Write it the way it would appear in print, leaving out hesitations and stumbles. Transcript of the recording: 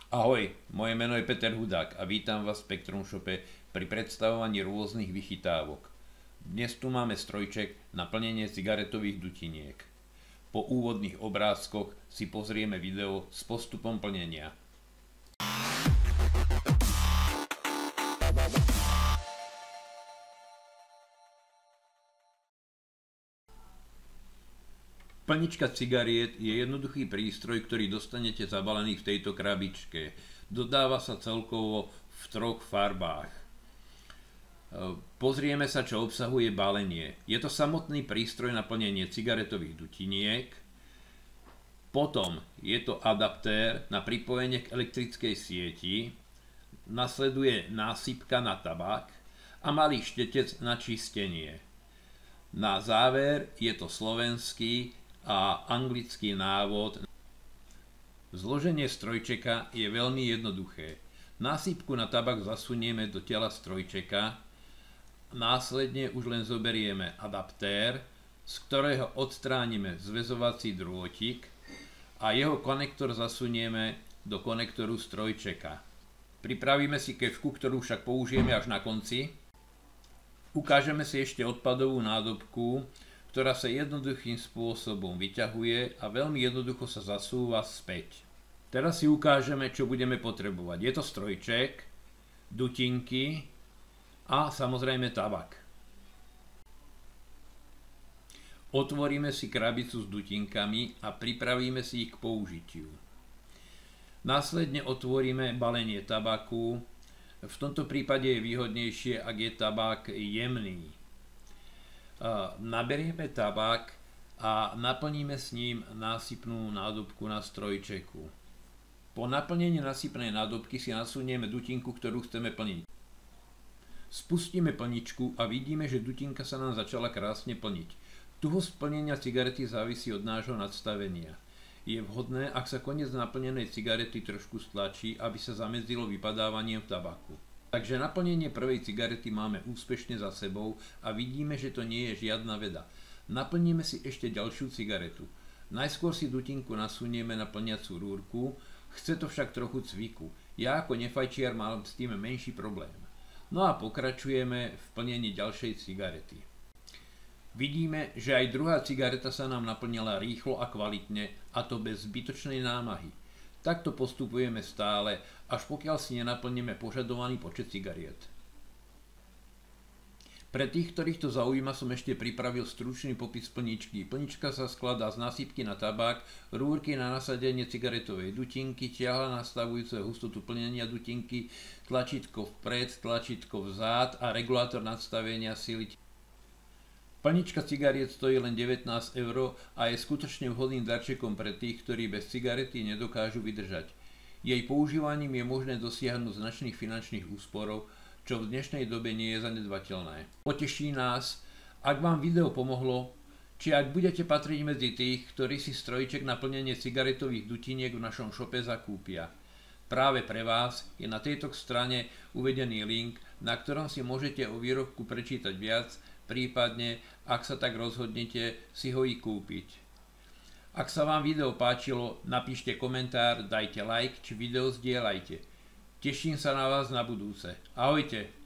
Ahoj, moje meno je Peter Hudák a vítam vás v Spektrum Shope pri predstavovaní rôznych vychytávok. Dnes tu máme strojček na plnenie cigaretových dutiniek. Po úvodných obrázkoch si pozrieme video s postupom plnenia. Plnička cigariet je jednoduchý prístroj, ktorý dostanete zabalený v tejto krabičke. Dodáva sa celkovo v 3 farbách. Pozrieme sa, čo obsahuje balenie. Je to samotný prístroj na plnenie cigaretových dutiniek. Potom je to adaptér na pripojenie k elektrickej sieti. Nasleduje násypka na tabak a malý štetec na čistenie. Na záver je to slovenský a anglický návod. Zloženie strojčeka je veľmi jednoduché. Násypku na tabak zasunieme do tela strojčeka, následne už len zoberieme adaptér, z ktorého odstránime zväzovací drôtik a jeho konektor zasunieme do konektoru strojčeka. Pripravíme si kefku, ktorú však použijeme až na konci. Ukážeme si ešte odpadovú nádobku, ktorá sa jednoduchým spôsobom vyťahuje a veľmi jednoducho sa zasúva späť. Teraz si ukážeme, čo budeme potrebovať. Je to strojček, dutinky a samozrejme tabak. Otvoríme si krabicu s dutinkami a pripravíme si ich k použitiu. Následne otvoríme balenie tabaku. V tomto prípade je výhodnejšie, ak je tabak jemný. Naberieme tabak a naplníme s ním násypnú nádobku na strojčeku. Po naplnení nasypnej nádobky si nasunieme dutinku, ktorú chceme plniť. Spustíme plničku a vidíme, že dutinka sa nám začala krásne plniť. Tuhosť plnenia cigarety závisí od nášho nadstavenia. Je vhodné, ak sa koniec naplnenej cigarety trošku stlačí, aby sa zamedzilo vypadávaniem tabaku. Takže naplnenie prvej cigarety máme úspešne za sebou a vidíme, že to nie je žiadna veda. Naplníme si ešte ďalšiu cigaretu. Najskôr si dutinku nasunieme na plniacu rúrku, chce to však trochu cviku. Ja ako nefajčiar mám s tým menší problém. No a pokračujeme v plnení ďalšej cigarety. Vidíme, že aj druhá cigareta sa nám naplnila rýchlo a kvalitne, a to bez zbytočnej námahy. Takto postupujeme stále, až pokiaľ si nenaplníme požadovaný počet cigariet. Pre tých, ktorých to zaujíma, som ešte pripravil stručný popis plničky. Plnička sa skladá z násypky na tabák, rúrky na nasadenie cigaretovej dutinky, ťahla nastavujúce hustotu plnenia dutinky, tlačítko vpred, tlačítko vzad a regulátor nastavenia sily. Plnička cigariet stojí len 19 € a je skutočne vhodným darčekom pre tých, ktorí bez cigarety nedokážu vydržať. Jej používaním je možné dosiahnuť značných finančných úsporov, čo v dnešnej dobe nie je zanedbateľné. Poteší nás, ak vám video pomohlo, či ak budete patriť medzi tých, ktorí si strojček na plnenie cigaretových dutiniek v našom shope zakúpia. Práve pre vás je na tejto strane uvedený link, na ktorom si môžete o výrobku prečítať viac, prípadne, ak sa tak rozhodnete, si ho i kúpiť. Ak sa vám video páčilo, napíšte komentár, dajte like či video zdieľajte. Teším sa na vás na budúce. Ahojte!